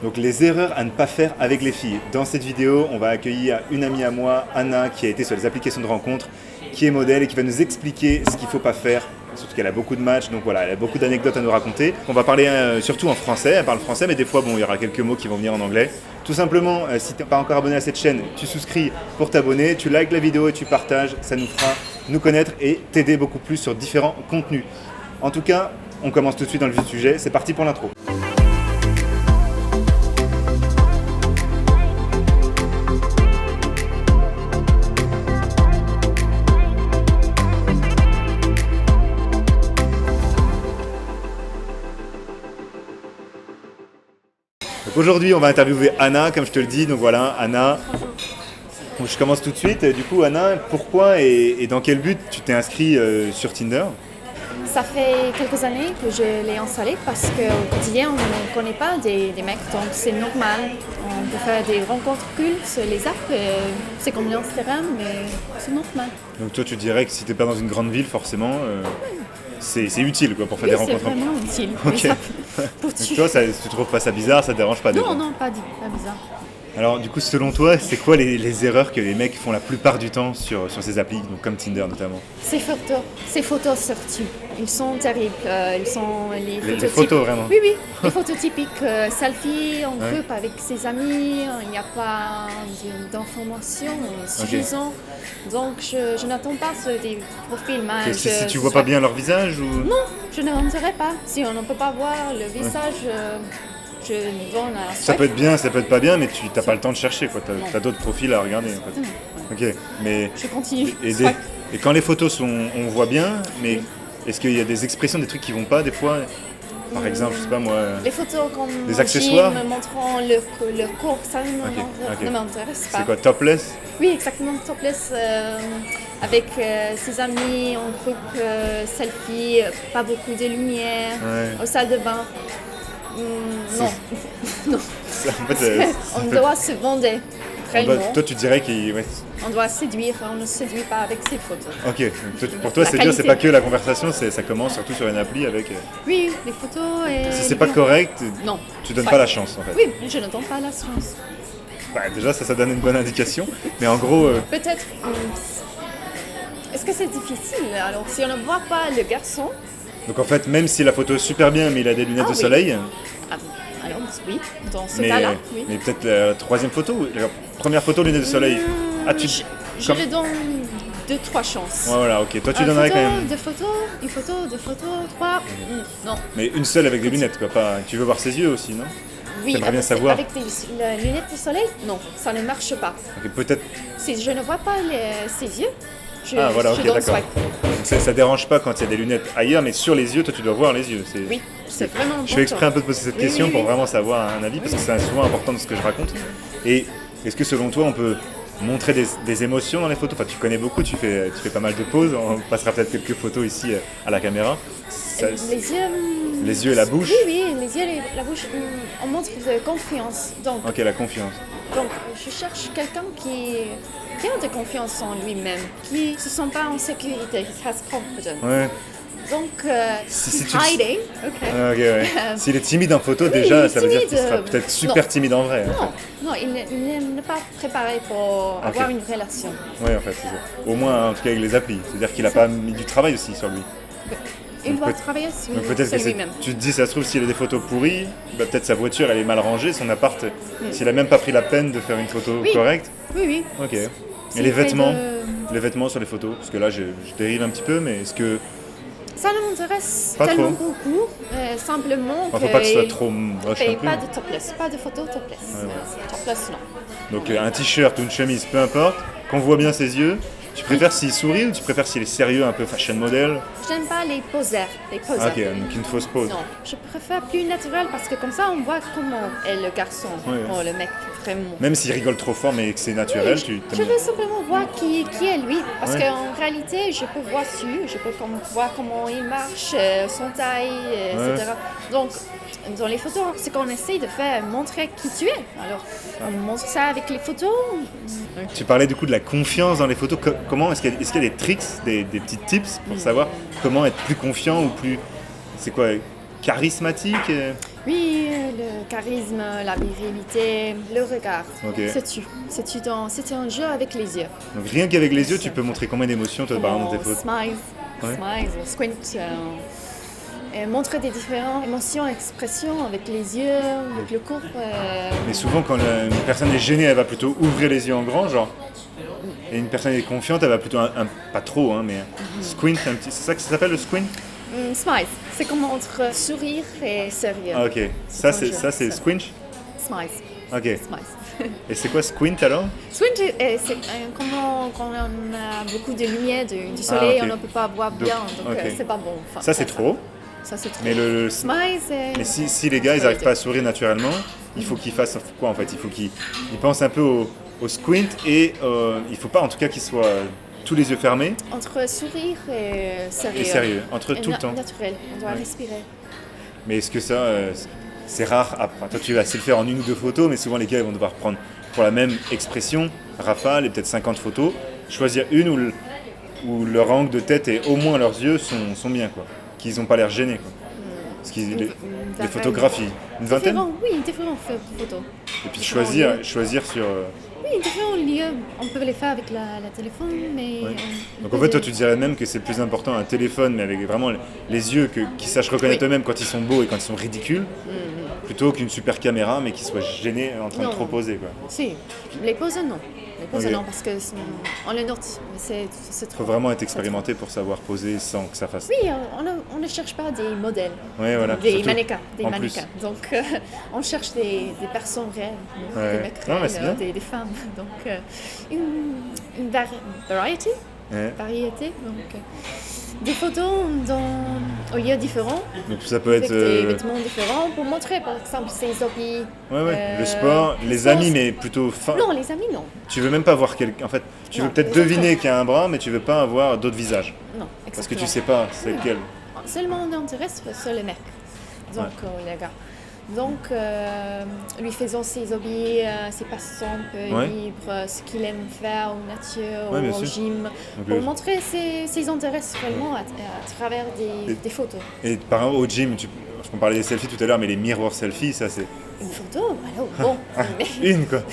Donc les erreurs à ne pas faire avec les filles. Dans cette vidéo, on va accueillir une amie à moi, Anna, qui a été sur les applications de rencontres, qui est modèle et qui va nous expliquer ce qu'il ne faut pas faire. Surtout qu'elle a beaucoup de matchs, donc voilà, elle a beaucoup d'anecdotes à nous raconter. On va parler surtout en français, elle parle français, mais des fois, bon, il y aura quelques mots qui vont venir en anglais. Tout simplement, si tu n'es pas encore abonné à cette chaîne, tu souscris pour t'abonner, tu likes la vidéo et tu partages, ça nous fera nous connaître et t'aider beaucoup plus sur différents contenus. En tout cas, on commence tout de suite dans le vif du sujet, c'est parti pour l'intro. Donc aujourd'hui, on va interviewer Anna, comme je te le dis. Donc voilà, Anna. Donc je commence tout de suite. Du coup, Anna, pourquoi et dans quel but tu t'es inscrit sur Tinder ? Ça fait quelques années que je l'ai installé parce qu'au quotidien, on ne connaît pas des mecs, donc c'est normal. On peut faire des rencontres cool sur les apps, c'est comme l'Instagram, mais c'est normal. Donc toi, tu dirais que si tu n'es pas dans une grande ville, forcément, c'est utile quoi, pour faire des rencontres. C'est vraiment utile. Ok. Donc toi, tu trouves pas ça bizarre, ça te dérange pas? Non, pas bizarre. Alors du coup, selon toi, c'est quoi les erreurs que les mecs font la plupart du temps sur ces applis, donc comme Tinder notamment? Ces photos surtout, ils sont terribles. Ils sont les photos vraiment? Oui, les photos typiques, selfie en groupe avec ses amis, il n'y a pas d'informations suffisantes. Okay. Donc je n'attends pas sur des profils mal. Si tu vois pas bien leur visage ou... Non, je ne m'intéresse pas. Si on ne peut pas voir le visage... Je donne à ça peut être bien, ça peut être pas bien, mais tu n'as pas le temps de chercher, quoi. Tu as d'autres profils à regarder. En fait. Ok, mais... Je continue. Et quand les photos sont, on voit bien, mais est-ce qu'il y a des expressions, des trucs qui vont pas des fois? Par exemple, je sais pas moi... Les photos comme des accessoires me montrant le corps, ça ne m'intéresse pas. C'est quoi, topless? Oui, exactement, topless, avec ses amis, en groupe, selfie, pas beaucoup de lumière, au salle de bain. Non. En fait, on doit se vendre. Toi, tu dirais qu'on on doit séduire, on ne séduit pas avec ses photos. Ok, pour toi, séduire, c'est pas que la conversation, ça commence surtout sur une appli avec... Oui, les photos et... Si c'est pas correct, non. Tu donnes pas la chance en fait. Oui, je ne donne pas la chance. Bah, déjà, ça donne une bonne indication, mais en gros... Peut-être... Est-ce que c'est difficile? Alors, si on ne voit pas le garçon... Donc en fait, même si la photo est super bien, mais il a des lunettes de soleil... Alors oui, dans ce cas-là, oui. Mais peut-être la troisième photo, la première photo, lunettes de soleil. Je lui donne 2-3 chances. Ouais, voilà, ok. Toi, tu donnerais quand même... Une photo, 3... Non. Mais une seule avec des lunettes, quoi. Pas... Tu veux voir ses yeux aussi, non? Oui, t'aimerais bien savoir. Avec des lunettes de soleil, non, ça ne marche pas. Ok, peut-être... Si je ne vois pas ses yeux, je d'accord. Ça dérange pas quand il y a des lunettes ailleurs, mais sur les yeux, toi tu dois voir les yeux. Oui, c'est vraiment important. Je fais exprès un peu de poser cette question pour vraiment savoir un avis, parce que c'est souvent important de ce que je raconte. Et est-ce que selon toi, on peut montrer des émotions dans les photos? Enfin, tu connais beaucoup, tu fais pas mal de poses, on passera peut-être quelques photos ici à la caméra. Les yeux et la bouche? Oui, les yeux et la bouche, on montre de confiance. Donc, ok, la confiance. Donc, je cherche quelqu'un qui a de confiance en lui-même, qui ne se sent pas en sécurité, qui has confidence. Ouais. Donc, si hiding. Okay. S'il est timide en photo, déjà, ça veut dire qu'il sera peut-être super timide en vrai. Non, il n'est pas préparé pour avoir une relation. Oui, en fait, c'est ça. Au moins, en tout cas, avec les applis. C'est-à-dire qu'il n'a pas mis du travail aussi sur lui. Il doit travailler sur lui-même. Tu te dis, ça se trouve, s'il a des photos pourries, bah, peut-être sa voiture, elle est mal rangée, son appart, s'il n'a même pas pris la peine de faire une photo correcte. Oui. Ok. Et les vêtements sur les photos? Parce que là, je dérive un petit peu, mais est-ce que... Ça ne m'intéresse pas tellement trop. Beaucoup, simplement faut pas que ce soit trop moche. Pas de topless, pas de photos topless. Topless, non. Donc un t-shirt ou une chemise, peu importe, qu'on voit bien ses yeux. Tu préfères s'il sourit ou tu préfères s'il est sérieux, un peu fashion model? J'aime pas les poseurs. Ok, donc une fausse pose. Non, je préfère plus naturel parce que comme ça on voit comment est le garçon, le mec vraiment. Même s'il rigole trop fort mais que c'est naturel, je veux simplement voir qui est lui. Parce qu'en réalité, je peux voir je peux voir comment il marche, son taille, etc. Donc, dans les photos, ce qu'on essaye de faire, montrer qui tu es. Alors, on montre ça avec les photos. Tu parlais du coup de la confiance dans les photos. Comment est-ce qu'il y a des tricks, des petits tips pour savoir comment être plus confiant ou plus, c'est quoi, charismatique? Oui, le charisme, la virilité, le regard. Ok. C'est un jeu avec les yeux. Donc rien qu'avec les yeux, tu peux montrer combien d'émotions toi par exemple dans tes photos. Smiles, squint. Et montrer des différentes émotions, expressions avec les yeux, avec le corps. Mais souvent, quand une personne est gênée, elle va plutôt ouvrir les yeux en grand, genre. Et une personne est confiante, elle va plutôt, pas trop, hein, mais squint, un petit. C'est ça que ça s'appelle le squint? Smile, c'est comme entre sourire et sérieux. Ah, ok, ça c'est squinch? Smile. Ok. Smile. Et c'est quoi squint alors? Squint, c'est quand on a beaucoup de lumière du soleil, ok. on ne peut pas voir bien, donc ok. c'est pas bon. Enfin, Ça c'est trop. Ça c'est trop. Mais le smile, c'est... Mais si les gars ils n'arrivent pas à sourire naturellement, il faut qu'ils fassent quoi en fait? Il faut qu'ils pensent un peu au squint et il faut pas en tout cas qu'ils soient tous les yeux fermés. Entre sourire et sérieux. Et sérieux, entre tout le temps. Naturel, on doit respirer. Mais est-ce que ça, c'est rare? Enfin, toi tu vas essayer de le faire en 1 ou 2 photos, mais souvent les gars ils vont devoir prendre pour la même expression, rafale et peut-être 50 photos, choisir une où leur angle de tête et au moins leurs yeux sont bien quoi. Qu'ils n'ont pas l'air gênés quoi. Parce qu'ils les photographies. Une vingtaine? Différentes photos. Et puis choisir sur... Oui, différents lieux. On peut les faire avec la téléphone, mais... Ouais. Donc en fait, toi, tu dirais même que c'est plus important un téléphone, mais avec vraiment les yeux qui sachent reconnaître eux-mêmes quand ils sont beaux et quand ils sont ridicules, plutôt qu'une super caméra, mais qui soit gênée en train de trop poser, quoi. Si, les poses, non. Non, parce qu'on les note. Il faut vraiment être expérimenté pour savoir poser sans que ça fasse... Oui, on ne cherche pas des modèles, ouais, voilà. des mannequins. Donc, on cherche des personnes réelles, des mecs réels, des femmes. Donc, une variété. Donc, des photos au lieu différents. Donc ça peut être des vêtements différents pour montrer, par exemple, ses hobbies. Le sport, les amis, mais plutôt fin. Non, les amis, non. Tu veux même pas voir quelqu'un. En fait, tu veux peut-être deviner qu'il y a un bras, mais tu veux pas avoir d'autres visages. Non, exactement. Parce que tu sais pas c'est lequel. Seulement on intéresse sur les mecs. Donc, les gars. Donc, lui faisant ses hobbies, ses passe-temps libres, ce qu'il aime faire en nature ou au gym, pour montrer ses intérêts réellement à travers des photos. Et par exemple, au gym, parce qu'on parlait des selfies tout à l'heure, mais les mirror selfies, ça c'est... Une photo? Alors, bon. Une quoi.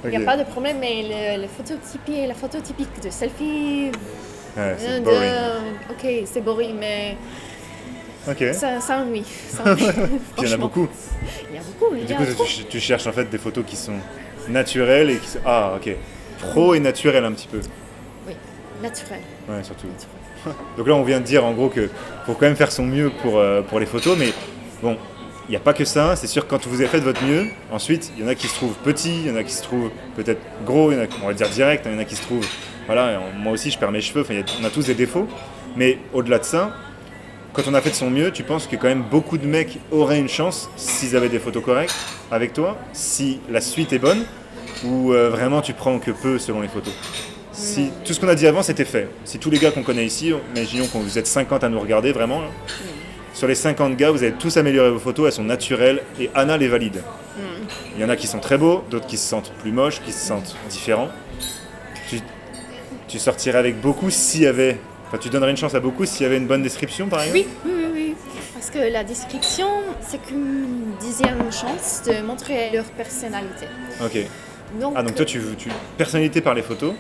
Il n'y a pas de problème, mais la photo typique de selfie... c'est boring. Ok, c'est boring, mais... Okay. Ça ennuie. Il y en a beaucoup. Il y a beaucoup. Du coup, tu cherches en fait des photos qui sont naturelles et qui sont... Ah, ok. Pro et naturel un petit peu. Oui, naturel. Ouais, surtout. Naturel. Donc là, on vient de dire en gros qu'il faut quand même faire son mieux pour les photos, mais bon, il n'y a pas que ça. C'est sûr que quand vous avez fait de votre mieux, ensuite, il y en a qui se trouvent petits, il y en a qui se trouvent peut-être gros, il y en a, on va dire direct, il y en a qui se trouvent... Voilà, moi aussi, je perds mes cheveux, on a tous des défauts. Mais au-delà de ça... Quand on a fait de son mieux, tu penses que quand même beaucoup de mecs auraient une chance s'ils avaient des photos correctes avec toi, si la suite est bonne, ou vraiment tu prends que peu selon les photos? Si tout ce qu'on a dit avant c'était fait, si tous les gars qu'on connaît ici, imaginons que vous êtes 50 à nous regarder vraiment, là, sur les 50 gars, vous avez tous amélioré vos photos, elles sont naturelles et Anna les valide. Il y en a qui sont très beaux, d'autres qui se sentent plus moches, qui se sentent différents. Tu sortirais avec beaucoup s'il y avait... Enfin, tu donnerais une chance à beaucoup s'il y avait une bonne description, par exemple? Oui. Parce que la description, c'est qu'une 10e chance de montrer leur personnalité. Ok. Donc toi, tu personnalité par les photos?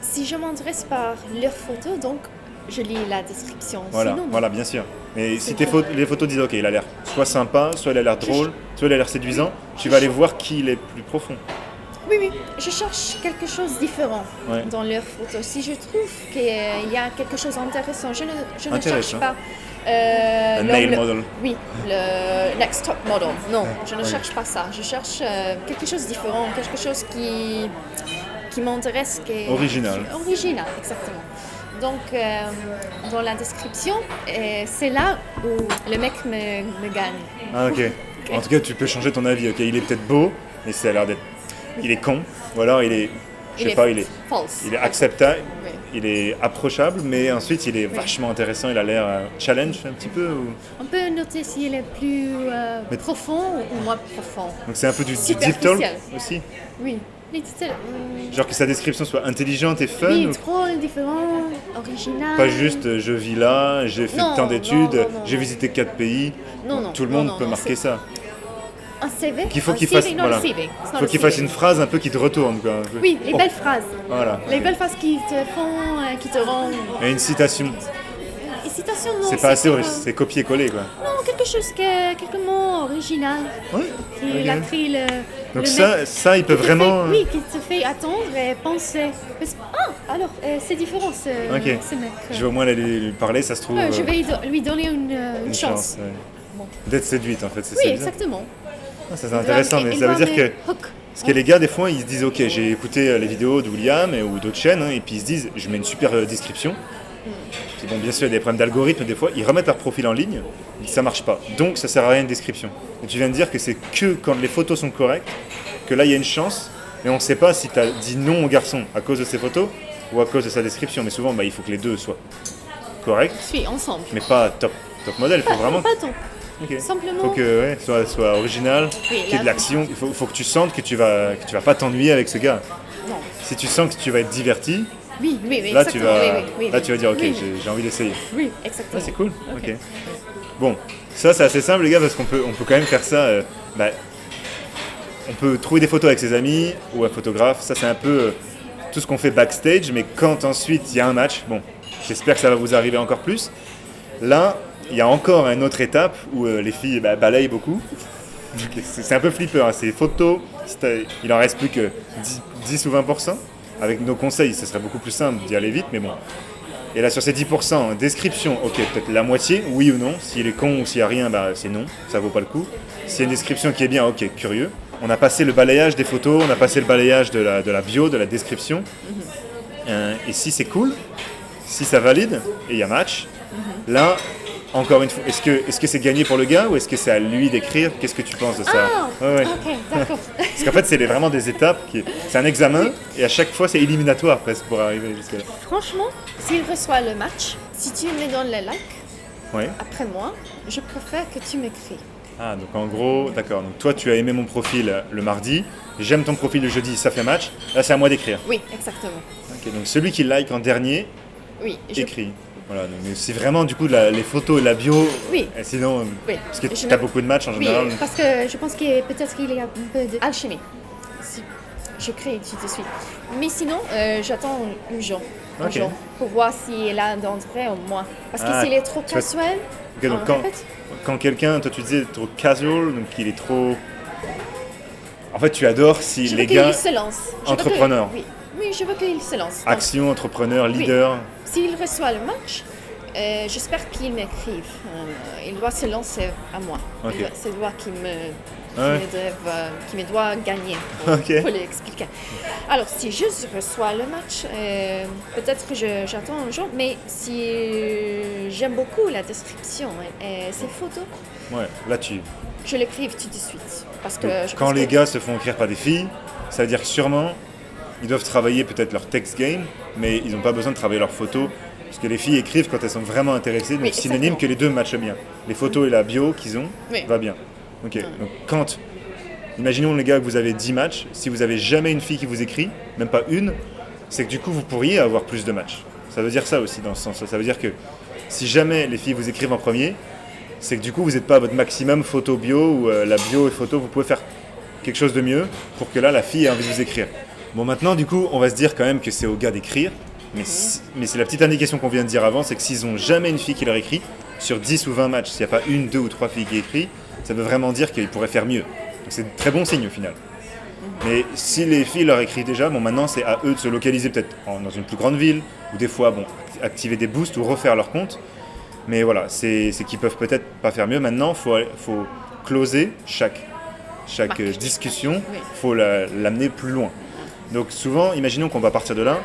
Si je m'intéresse par leurs photos, donc je lis la description. Voilà, bien sûr. Mais si les photos disent, ok, il a l'air soit sympa, soit il a l'air drôle, soit il a l'air séduisant, tu vas aller voir qui il est plus profond. Oui, je cherche quelque chose de différent dans leurs photos. Si je trouve qu'il y a quelque chose d'intéressant, je ne cherche pas un male model. Oui, le next top model. Non, je ne cherche pas ça. Je cherche quelque chose de différent, quelque chose qui m'intéresse. Original, exactement. Donc, dans la description, c'est là où le mec me gagne. Ah, ok. En tout cas, tu peux changer ton avis. Ok, il est peut-être beau, mais ça a l'air d'être... Il est con, ou alors il est false. Il est acceptable, il est approchable, mais ensuite il est vachement intéressant, il a l'air challenge un petit peu ou... On peut noter s'il est plus profond ou moins profond. Donc c'est un peu du deep talk aussi? Oui. Genre que sa description soit intelligente et fun? Oui, drôle, différent, original. Pas juste je vis là, j'ai fait tant d'études, j'ai visité 4 pays. Tout le monde peut marquer ça. Un CV. Qu'il faut un qu'il CV, fasse, non, voilà. le CV. Il faut qu'il fasse une phrase un peu qui te retourne, quoi. Oui, les belles phrases. Voilà. Les belles phrases qui te font, qui te rendent. Et une citation. Une citation, non. C'est pas assez riche, c'est copier-coller, quoi. Non, quelque chose quelques mots original. Ouais. Il a pris le. Donc le ça, il peut vraiment. Oui, qui te fait attendre et penser. Alors, c'est différent ce mec. Je vais au moins aller lui parler, ça se trouve. Je vais lui donner une chance. Ouais. Bon. D'être séduite, en fait, c'est Oui, ça. exactement. Ah, ça c'est intéressant, mais ça veut dire que. Parce que les gars, des fois, ils se disent, ok, j'ai écouté les vidéos de William ou d'autres chaînes, et puis ils se disent, je mets une super description. Puis bon, bien sûr, il y a des problèmes d'algorithme, des fois, ils remettent leur profil en ligne, et ça marche pas. Donc, ça sert à rien une description. Et tu viens de dire que c'est que quand les photos sont correctes, que là, il y a une chance, mais on ne sait pas si tu as dit non au garçon à cause de ses photos ou à cause de sa description. Mais souvent, il faut que les deux soient corrects. Oui, ensemble. Mais pas top modèle, il faut vraiment. Pas top. Okay. Simplement. Il faut que soit original, qu'il y ait de l'action. Il faut que tu sentes que tu vas pas t'ennuyer avec ce gars. Non. Si tu sens que tu vas être diverti, oui, là, exactement. Tu vas dire, ok, j'ai envie d'essayer. Oui, exactement. Ouais, c'est cool. Ok. Bon, ça c'est assez simple les gars, parce qu'on peut quand même faire ça. On peut trouver des photos avec ses amis ou un photographe. Ça c'est un peu tout ce qu'on fait backstage, mais quand ensuite il y a un match, bon, j'espère que ça va vous arriver encore plus. Là, il y a encore une autre étape où les filles balayent beaucoup. C'est un peu flipper, hein. C'est photos, il en reste plus que 10 ou 20%. Avec nos conseils, ce serait beaucoup plus simple d'y aller vite, mais bon. Et là, sur ces 10%, description, ok, peut-être la moitié, oui ou non. S'il est con ou s'il n'y a rien, c'est non, ça vaut pas le coup. S'il y a une description qui est bien, ok, curieux. On a passé le balayage des photos, on a passé le balayage de la bio, de la description. Et si c'est cool, si ça valide, et il y a match, là, encore une fois, est-ce que c'est gagné pour le gars ou est-ce que c'est à lui d'écrire? Qu'est-ce que tu penses de ça? Ok, d'accord. Parce qu'en fait, c'est vraiment des étapes, c'est un examen et à chaque fois, c'est éliminatoire presque pour arriver jusqu'à là. Franchement, s'il reçoit le match, si tu me donnes le like, après moi, je préfère que tu m'écris. Ah, donc en gros, d'accord. Donc toi, tu as aimé mon profil le mardi, j'aime ton profil le jeudi, ça fait match. Là, c'est à moi d'écrire. Oui, exactement. Ok, donc celui qui like en dernier, écrit. Voilà, donc c'est vraiment du coup les photos et la bio. Oui. Et sinon, parce que tu as beaucoup de matchs en général. Oui, parce que je pense qu'il peut-être qu'il y a un peu d'alchimie. Si je crée tout de suite. Mais sinon, j'attends une jour pour voir s'il a d'intérêt en moi. Parce que s'il est trop casual. Okay, donc quand quelqu'un, toi tu disais trop casual, donc il est trop. En fait, tu adores si les gars. Je veux qu'il se lance. Entrepreneur. Oui, je veux qu'il se lance. Action, entrepreneur, leader. S'il reçoit le match, j'espère qu'il m'écrive. Il doit se lancer à moi. Okay. C'est lui qui me doit gagner pour l'expliquer. Alors, si je reçois le match, peut-être que j'attends un jour, mais si j'aime beaucoup la description et ces photos, là je l'écrive tout de suite. Parce que quand les gars se font écrire par des filles, ça veut dire que sûrement ils doivent travailler peut-être leur text game, mais ils n'ont pas besoin de travailler leurs photos. Parce que les filles écrivent quand elles sont vraiment intéressées, donc synonyme que les deux matchent bien. Les photos et la bio qu'ils ont, va bien. Ok, donc imaginons les gars que vous avez 10 matchs, si vous n'avez jamais une fille qui vous écrit, même pas une, c'est que du coup vous pourriez avoir plus de matchs. Ça veut dire ça aussi dans ce sens. Ça veut dire que si jamais les filles vous écrivent en premier, c'est que du coup vous n'êtes pas à votre maximum photo bio ou la bio et photo, vous pouvez faire quelque chose de mieux pour que là la fille ait envie de vous écrire. Bon, maintenant du coup on va se dire quand même que c'est aux gars d'écrire, mais c'est la petite indication qu'on vient de dire avant, c'est que s'ils n'ont jamais une fille qui leur écrit, sur 10 ou 20 matchs, s'il n'y a pas une, deux ou trois filles qui écrivent, ça veut vraiment dire qu'ils pourraient faire mieux. Donc c'est un très bon signe au final. Mais si les filles leur écrivent déjà, maintenant c'est à eux de se localiser peut-être dans une plus grande ville, ou des fois activer des boosts ou refaire leur compte. Mais voilà, c'est qu'ils peuvent peut-être pas faire mieux. Maintenant, il faut closer chaque discussion, il faut l'amener plus loin. Donc souvent, imaginons qu'on va partir de là,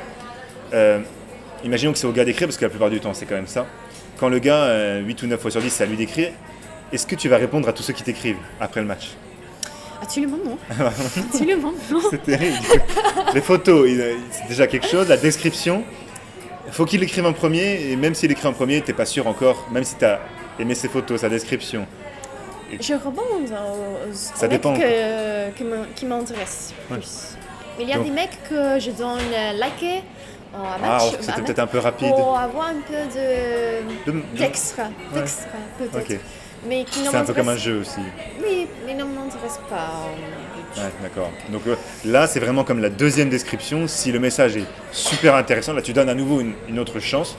imaginons que c'est au gars d'écrire, parce que la plupart du temps c'est quand même ça. Quand le gars, 8 ou 9 fois sur 10, c'est à lui d'écrire, est-ce que tu vas répondre à tous ceux qui t'écrivent après le match? Absolument non. Absolument non. C'est terrible. Les photos, c'est déjà quelque chose. La description, il faut qu'il écrive en premier. Et même s'il écrit en premier, tu n'es pas sûr encore, même si tu as aimé ses photos, sa description. Je rebondis ça dépend qui m'intéressent plus. Il y a des mecs que je donne liker en match. C'était peut-être un peu rapide. Pour avoir un peu d'extra, peut-être. Okay. mais qui ne C'est un peu m'intéresse- comme un jeu aussi. Oui, mais ne m'intéresse pas. Ouais, d'accord. Donc là, c'est vraiment comme la deuxième description. Si le message est super intéressant, là, tu donnes à nouveau une autre chance.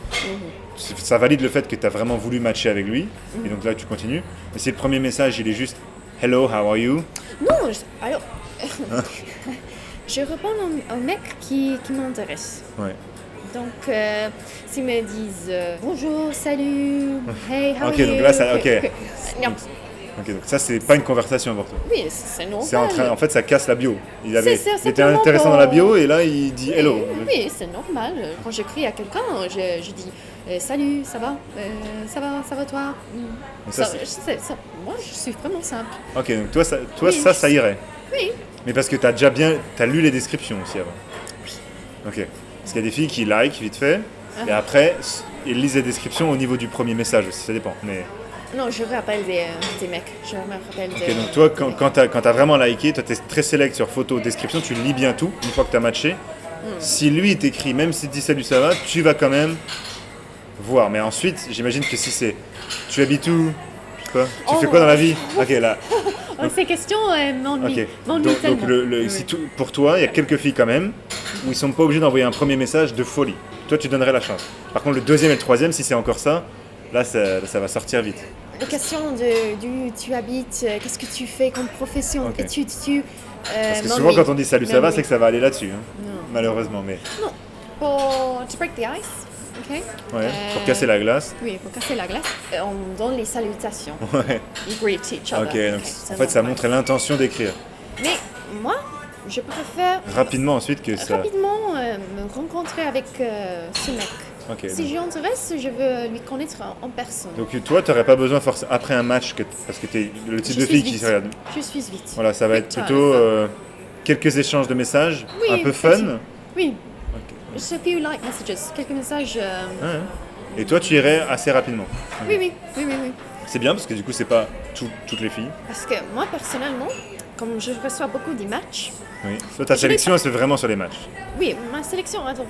Ça valide le fait que tu as vraiment voulu matcher avec lui. Et donc là, tu continues. Mais si le premier message, il est juste « Hello, how are you ?» Non, alors, je réponds au mec qui m'intéresse. Ouais. Donc, s'ils me disent bonjour, salut, hey, how are Ok, you? donc là, ça- ok. Non, Ok, donc ça, c'est pas une conversation pour toi. oui, c'est normal. C'est en fait, ça casse la bio. Il C'est était simplement intéressant pour- dans la bio et là, il dit « Hello ». Oui, c'est normal. Quand j'écris à quelqu'un, je dis salut, ça va? Ça va toi? Donc ça, Moi, je suis vraiment simple. Ok, donc toi, Oui, ça irait. Oui, Mais parce que t'as lu les descriptions aussi avant. Ok. Parce qu'il y a des filles qui like vite fait, et après, ils lisent les descriptions au niveau du premier message aussi, ça dépend. Mais... non, je rappelle des mecs. Je me rappelle Ok, donc toi, quand t'as vraiment liké, toi t'es très select sur photo, description, tu lis bien tout, une fois que t'as matché. Si lui il t'écrit, même s'il te dit salut ça va, tu vas quand même voir. Mais ensuite, j'imagine que si c'est... Tu habites où? Je sais pas. Tu fais quoi dans la vie? Ok, là. Ces questions m'ennuient. Ok. M'ennuient Donc tellement. si pour toi, il y a quelques filles quand même où ils sont pas obligés d'envoyer un premier message de folie. Toi, tu donnerais la chance. Par contre, le deuxième et le troisième, si c'est encore ça, là, ça va sortir vite. Les questions du tu habites, qu'est-ce que tu fais comme profession, Ok. études-tu Parce que souvent, quand on dit salut, ça va, c'est que ça va aller là-dessus. Hein. Non. Malheureusement, mais Pour to break the ice, ok? ouais, pour casser la glace. Oui, pour casser la glace, on donne les salutations. Ouais. We greet each other. Ok, donc c'est en fait, ça normal. montre l'intention d'écrire. Mais moi, je préfère Rapidement ensuite que ça. rapidement me rencontrer avec ce mec. Ok. Si j'intéresse, je veux lui connaître en personne. Donc toi, tu n'aurais pas besoin forcément après un match parce que tu es le type Je de suis fille qui vite. se regarde. Je suis vite. Voilà, ça va être Quick plutôt time. quelques échanges de messages, Oui, un peu petit. fun. Oui, Ok. just a few like messages, quelques messages. Ouais. Et toi, tu irais assez rapidement. Oui. C'est bien parce que du coup, c'est pas toutes les filles. Parce que moi, personnellement, comme je reçois beaucoup des matchs, Oui. Toi, ta sélection, elle se fait vraiment sur les matchs. oui, ma sélection, alors,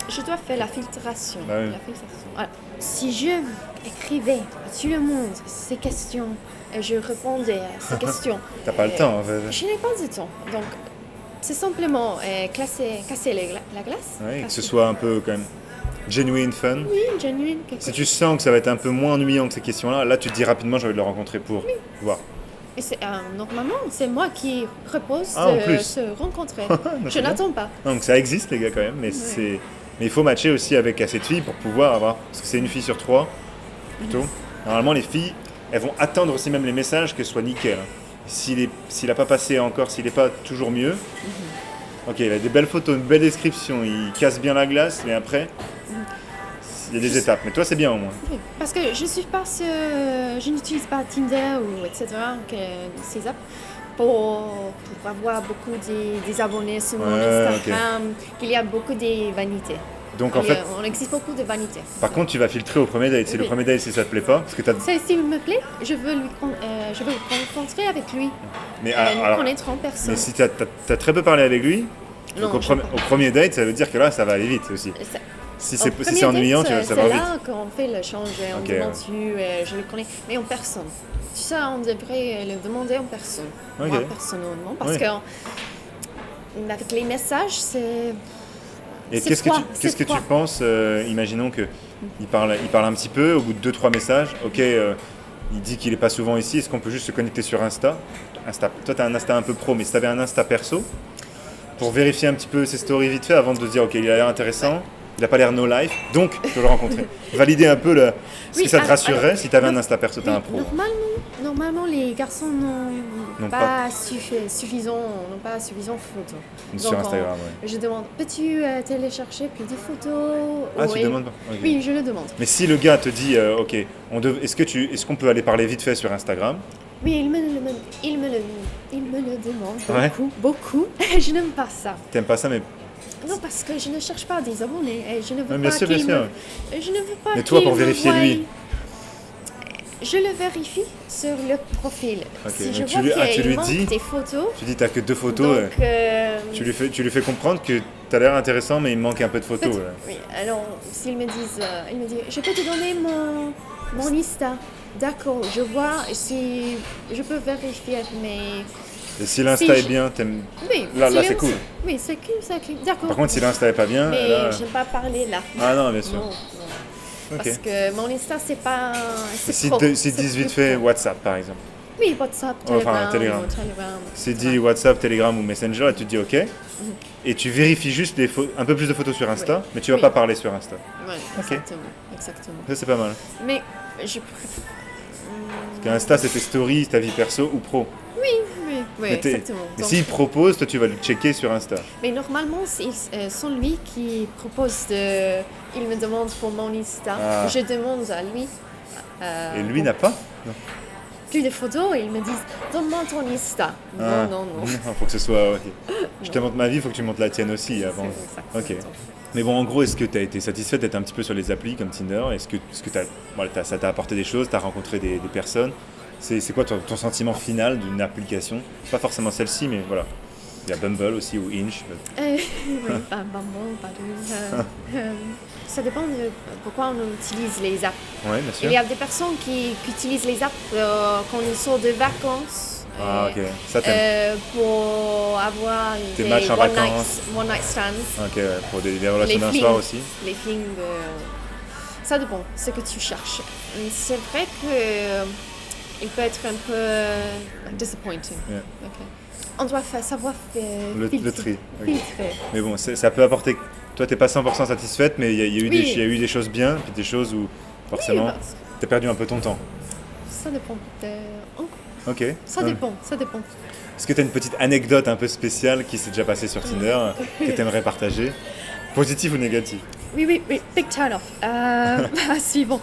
je dois faire la filtration. Bah oui. La filtration. Alors, si je écrivais à tout le monde ces questions, et je répondais à ces questions, T'as pas le temps en fait. je n'ai pas de temps. Donc, c'est simplement casser la glace. Ouais, que Casser- ce soit un peu quand même genuine, fun. Oui, genuine, quelque Si tu sens que ça va être un peu moins ennuyant que ces questions-là, là tu te dis rapidement j'ai envie de le rencontrer pour voir. Et c'est, normalement, c'est moi qui propose Ah, en de plus. se rencontrer. c'est Je bien. n'attends pas. Donc ça existe les gars quand même, mais mais il faut matcher aussi avec cette fille pour pouvoir avoir, parce que c'est une fille sur trois plutôt. Normalement les filles, elles vont attendre aussi même les messages que ce soit nickel. Hein. S'il n'a pas passé encore, s'il n'est pas toujours mieux. Ok, il a des belles photos, une belle description, il casse bien la glace, mais après, il y a des étapes. Mais toi c'est bien au moins. Oui, parce que je n'utilise pas Tinder ou etc. Ces apps pour avoir beaucoup des abonnés sur mon Ouais, Instagram. Il y a beaucoup de vanités. Donc en fait, On existe beaucoup de vanités. par contre tu vas filtrer au premier date. Si le Oui. premier date si ça te plaît pas, parce que t'as... S'il me plaît, je veux le rencontrer avec lui. Mais, Nous alors, connaître en personne. mais si t'as très peu parlé avec lui, donc Non, au premier date, ça veut dire que là ça va aller vite aussi. Ça- Si au c'est premier ennuyant, date, ça va c'est vite. là qu'on fait l'échange, on Ok, demande ouais. je le connais, mais en personne. Tout ça, on devrait le demander en personne. Ok. Moi, personnellement, parce Oui. que avec les messages, c'est... Et c'est qu'est-ce que froid, tu c'est froid. penses, imaginons qu'il parle un petit peu, au bout de 2-3 messages, ok, il dit qu'il n'est pas souvent ici, est-ce qu'on peut juste se connecter sur Insta? Toi tu as un Insta un peu pro, mais si tu avais un Insta perso, pour vérifier un petit peu ses stories vite fait avant de te dire ok il a l'air intéressant, il n'a pas l'air no life, donc je veux le rencontrer. Valider un peu ce Oui, que ça te alors, rassurerait si tu avais un non, Insta perso, tu as un pro. Normalement, les garçons Non, n'ont pas suffisant photos. Sur Donc, Instagram, ouais. Je demande, peux-tu télécharger plus de photos? Ah, Ou- tu demandes pas? Ok. Oui, je le demande. Mais si le gars te dit ok, est-ce qu'on peut aller parler vite fait sur Instagram? Oui, il me le demande Ouais. beaucoup. Je n'aime pas ça. T'aimes pas ça, mais Non, parce que je ne cherche pas des abonnés. Et je ne veux Ouais, bien pas sûr, bien qu'il sûr. Je ne veux pas Mais toi, qu'il pour me vérifier voie. lui. Je le vérifie sur le profil. Ok, Si je donc vois tu lui qu'il dis- manque des photos, tu dis t'as que 2 photos, donc... tu lui fais comprendre que t'as l'air intéressant, mais il manque un peu de photos. Oui, alors s'ils me disent, il me dit, je peux te donner Mon Insta. D'accord, je vois si je peux vérifier, mais Et si l'Insta Si est je- bien, t'aimes... oui, Là, si c'est l'Insta- cool. Oui, c'est cool, c'est cool. D'accord. Par contre, si l'Insta est pas bien, Mais là... j'aime pas parler là. Ah non, bien sûr. Non, non. Ok. Parce que mon Insta, c'est pas. C'est Si, trop. si C'est 18 plus fait trop. WhatsApp, par exemple. Oui, WhatsApp, Enfin, Telegram. Telegram. Telegram, Si etc. dit WhatsApp, Telegram ou Messenger, et tu te dis OK. Et tu vérifies juste un peu plus de photos sur Insta, Oui. mais tu vas Oui. pas parler sur Insta. Ouais, Ok. exactement. Ça, c'est pas mal. Mais je préfère. Parce qu'Insta, c'est tes stories, ta vie perso ou pro. Oui, Mais exactement. mais Donc, s'il propose, toi, tu vas le checker sur Insta. mais normalement, c'est lui qui propose de. Il me demande pour mon Insta. Ah. Je demande à lui. Et lui pour n'a pas plus de photos et il me dit donne-moi ton Insta. Ah. Non. Faut que ce soit... ok. Je te montre ma vie, il faut que tu montres la tienne aussi avant. C'est Ok. exactement. Mais bon, en gros, est-ce que tu as été satisfaite d'être un petit peu sur les applis comme Tinder? Est-ce que ça t'a apporté des choses? Tu as rencontré des personnes? C'est quoi ton sentiment final d'une application? Pas forcément celle-ci, mais voilà. Il y a Bumble aussi ou Hinge. Oui, pas Bumble, pas ça dépend de pourquoi on utilise les apps. Ouais, bien sûr. Il y a des personnes qui utilisent les apps quand ils sont de vacances. Ah, ok. Ça t'aimes. Pour avoir Des matchs en vacances. one night stands, Ok, ouais. Pour des relations les d'un flings. soir aussi. les flings. Ça dépend, ce que tu cherches. C'est vrai que il peut être un peu disappointing. Yeah. Ok. On doit savoir Le filtrer. tri. Ok. Filtrer. Mais bon, ça peut apporter. Toi, t'es pas 100% satisfaite, mais il y a eu Oui. il y a eu des choses bien, puis des choses où forcément Oui, t'as perdu un peu ton temps. ça dépend. Ok. Ça Ouais. dépend, ça dépend. Est-ce que tu as une petite anecdote un peu spéciale qui s'est déjà passée sur Tinder que tu aimerais partager? Positive ou négative? Oui, big turn off. Suivant.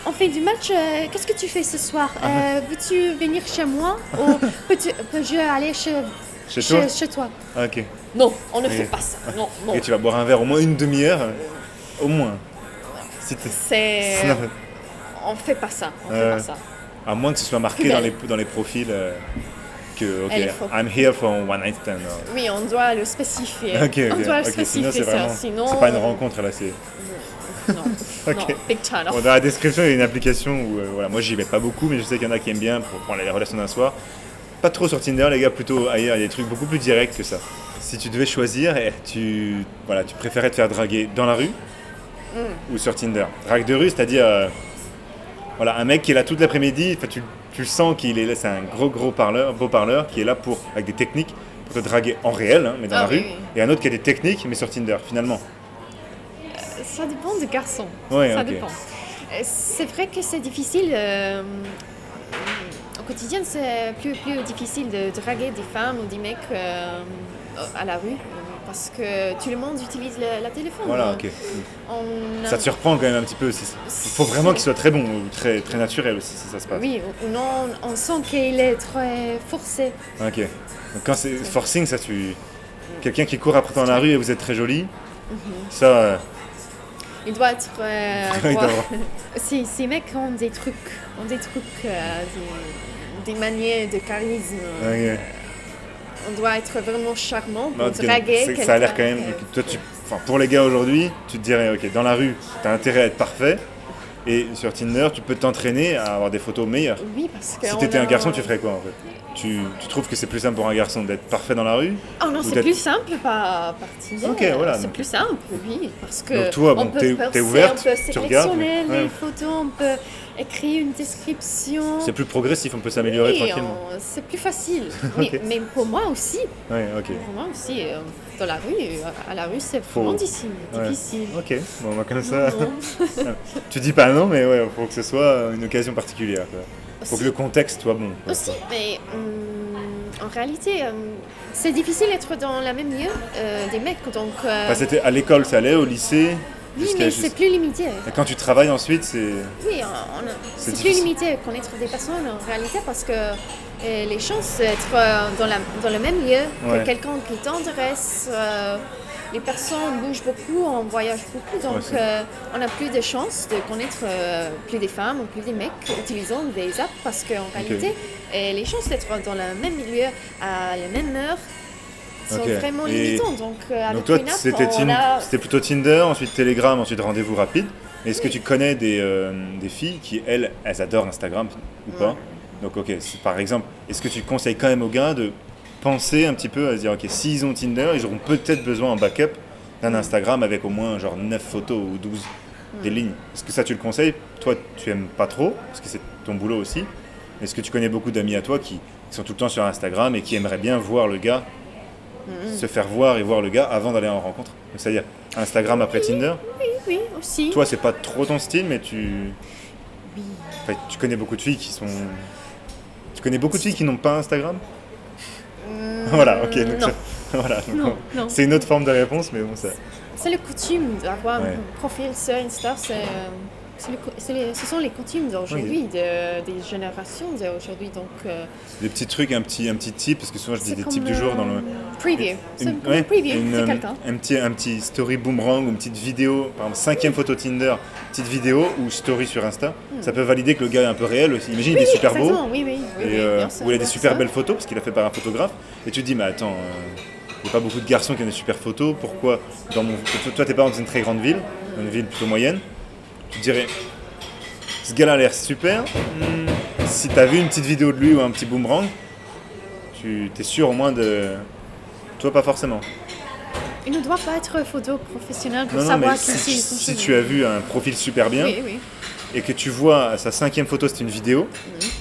On fait du match, qu'est-ce que tu fais ce soir? Veux-tu venir chez moi ou peux-je aller Chez toi? chez toi? Ah, ok. Non, on ne Oui. fait pas ça. Non. Et tu vas boire un verre au moins une demi-heure? Au moins. Si C'est... On fait pas ça, À moins que ce soit marqué dans les profils que, ok, Elle est faux. I'm here for one night stand. Oui, on doit le spécifier. Ok, On doit le ok. spécifier Sinon, c'est ça. vraiment. Sinon, C'est pas une rencontre là, c'est. Non, Ok. non, big turn off. Bon, dans la description, il y a une application où, voilà, moi j'y vais pas beaucoup, mais je sais qu'il y en a qui aiment bien pour les relations d'un soir. Pas trop sur Tinder, les gars, plutôt ailleurs, il y a des trucs beaucoup plus directs que ça. Si tu devais choisir, tu préférais te faire draguer dans la rue ou sur Tinder? Drague de rue, c'est-à-dire voilà, un mec qui est là toute l'après-midi, tu le sens qu'il est là, c'est un beau parleur qui est là avec des techniques pour te draguer en réel, hein, mais dans la rue, oui. et un autre qui a des techniques, mais sur Tinder, finalement. Ça dépend du garçon. Ouais, Ça ok. dépend. C'est vrai que c'est difficile. Au quotidien, c'est plus difficile de draguer des femmes ou des mecs à la rue parce que tout le monde utilise la téléphone. Voilà, ok. On a- Ça te surprend quand même un petit peu aussi. Il faut vraiment qu'il soit très bon ou très, très naturel aussi, si ça se passe. Oui, ou non, on sent qu'il est très forcé. Ok. Donc quand c'est forcing, ça quelqu'un qui court après toi dans la rue et vous êtes très jolie, ça. Il doit être. Il doit avoir- Ces mecs ont des trucs, des manières de charisme. Ok. On doit être vraiment charmant pour Non, parce que draguer ça a l'air quelqu'un, quand même. Toi, pour les gars aujourd'hui, tu te dirais, ok, dans la rue, t'as intérêt à être parfait, et sur Tinder, tu peux t'entraîner à avoir des photos meilleures. Oui, parce que. Si t'étais un garçon, tu ferais quoi en fait? Tu trouves que c'est plus simple pour un garçon d'être parfait dans la rue? Oh non, Ou c'est d'être- plus simple par Tinder. Ok, voilà, C'est donc- plus simple, oui, parce que Donc toi, bon, on peut t'es percer, ouverte, on peut tu regardes, sélectionner ouais. les photos, on peut écrire une description. C'est plus progressif, on peut s'améliorer Oui, tranquillement. c'est plus facile. Oui, Ok. mais pour moi aussi, Ouais, ok. dans la rue, à la rue, c'est Faut- vraiment Ouais. difficile. Ok, bon, bah, comme ça. Non. Tu dis pas non, mais ouais, faut que ce soit une occasion particulière. Quoi. Faut Aussi- que le contexte soit bon. quoi. Aussi, mais en réalité, c'est difficile d'être dans la même lieu des mecs. Donc, Enfin, c'était à l'école, ça allait, au lycée. oui, jusqu'à- mais c'est plus limité. Et quand tu travailles ensuite, c'est. Oui, C'est c'est plus difficile. limité à connaître des personnes en réalité parce que les chances d'être dans le même lieu Ouais. que quelqu'un qui t'intéresse, les personnes bougent beaucoup, on voyage beaucoup, donc Ouais, c'est- on a plus de chances de connaître plus des femmes ou plus des mecs utilisant des apps parce qu'en réalité, les chances d'être dans le même lieu à la même heure, sont Ok. vraiment Et limitants. Donc, avec Donc toi, une app, c'était plutôt Tinder, ensuite Telegram, ensuite rendez-vous rapide. Est-ce que tu connais des filles qui, elles adorent Instagram ou pas? Donc ok, par exemple, est-ce que tu conseilles quand même aux gars de penser un petit peu à se dire, ok, s'ils ont Tinder, ils auront peut-être besoin en backup d'un Instagram avec au moins genre 9 photos ou 12 des lignes. Est-ce que ça tu le conseilles? Toi, tu aimes pas trop, parce que c'est ton boulot aussi. Est-ce que tu connais beaucoup d'amis à toi qui sont tout le temps sur Instagram et qui aimeraient bien voir le gars, se faire voir et voir le gars avant d'aller en rencontre? Donc, c'est-à-dire Instagram après Tinder. Oui, aussi. Toi, c'est pas trop ton style, mais enfin, tu connais beaucoup de filles qui sont... Tu connais beaucoup de filles qui n'ont pas Instagram? Voilà, ok. Donc non. Voilà, donc Non. c'est une autre forme de réponse, mais bon, ça... C'est le coutume d'avoir Ouais. un profil sur Insta. Ce sont les coutumes d'aujourd'hui, des générations d'aujourd'hui. Donc, Des petits trucs, un petit tip, parce que souvent je dis c'est des comme types du jour dans le... preview. C'est comme ouais, un preview, c'est un quelqu'un. petit story boomerang ou une petite vidéo, par exemple 5e photo Tinder, petite vidéo ou story sur Insta, ça peut valider que le gars est un peu réel aussi. Imagine il est super beau, Exactement, oui, et, bien sûr, ou il a des bien super sûr. belles photos parce qu'il a fait par un photographe, et tu te dis mais attends, il n'y a pas beaucoup de garçons qui ont des super photos, pourquoi toi t'es pas dans une très grande ville, dans une ville plutôt moyenne, tu te dirais ce gars-là a l'air super, si t'as vu une petite vidéo de lui ou un petit boomerang, tu t'es sûr au moins de... Toi pas forcément. Il ne doit pas être photo professionnel pour Non, savoir mais qui si tu as vu un profil super bien, Oui. et que tu vois sa 5e photo c'est une vidéo,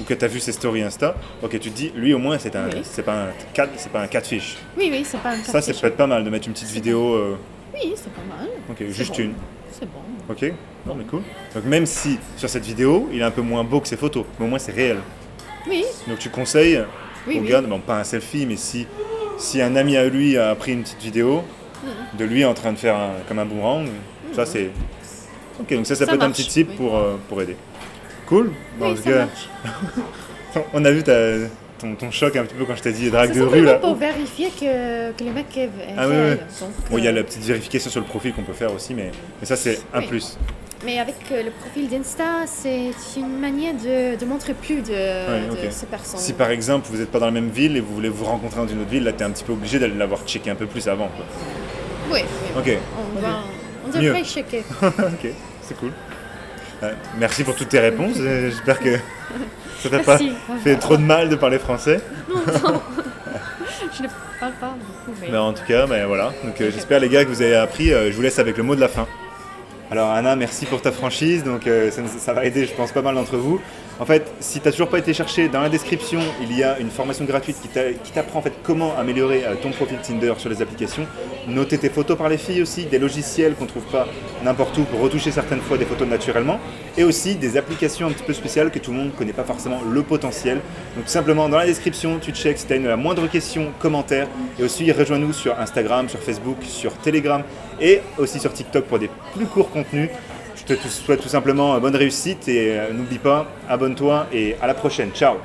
ou que tu as vu ses stories Insta, ok tu te dis lui au moins c'est pas un catfish. Oui, c'est pas un Ça catfish. peut être pas mal de mettre une petite vidéo, Oui, c'est pas mal. ok C'est juste bon. une, C'est bon. ok, non mais cool. Donc même si sur cette vidéo il est un peu moins beau que ses photos, mais au moins c'est réel. Oui, Donc tu conseilles Oui, aux oui. gars, bon pas un selfie, mais si un ami à lui a pris une petite vidéo de lui en train de faire comme un boomerang, ça c'est... Ok, donc ça peut être un marche, petit tip oui. pour aider. Cool. Oui, En tout ça cas, marche. on a vu ton choc un petit peu quand je t'ai dit drague C'est de rue simplement là. pour vérifier que le mec est Ah oui, réel. oui. Donc, Bon, il y a la petite vérification sur le profil qu'on peut faire aussi, mais ça c'est un Oui. plus. Mais avec le profil d'Insta, c'est une manière de montrer plus de ok. ces personnes. Si par exemple vous n'êtes pas dans la même ville et vous voulez vous rencontrer dans une autre ville, là tu es un petit peu obligé d'aller l'avoir checké un peu plus avant. Quoi. Oui. Ok, On devrait Mieux. checker. ok, c'est cool. Merci pour toutes tes réponses. J'espère que ça t'a pas Merci. fait trop de mal de parler français. Je ne parle pas beaucoup, mais... Mais en tout cas, voilà. Donc j'espère les gars que vous avez appris. Je vous laisse avec le mot de la fin. Alors Anna, merci pour ta franchise. Donc ça va aider, je pense, pas mal d'entre vous. En fait, si tu n'as toujours pas été cherché, dans la description, il y a une formation gratuite qui t'apprend en fait comment améliorer ton profil Tinder sur les applications. Noter tes photos par les filles aussi, des logiciels qu'on ne trouve pas n'importe où pour retoucher certaines fois des photos naturellement. Et aussi des applications un petit peu spéciales que tout le monde ne connaît pas forcément le potentiel. Donc tout simplement, dans la description, tu checks si tu as la moindre question, commentaire. Et aussi, rejoins-nous sur Instagram, sur Facebook, sur Telegram et aussi sur TikTok pour des plus courts contenus. Je te souhaite tout simplement bonne réussite et n'oublie pas, abonne-toi et à la prochaine. Ciao!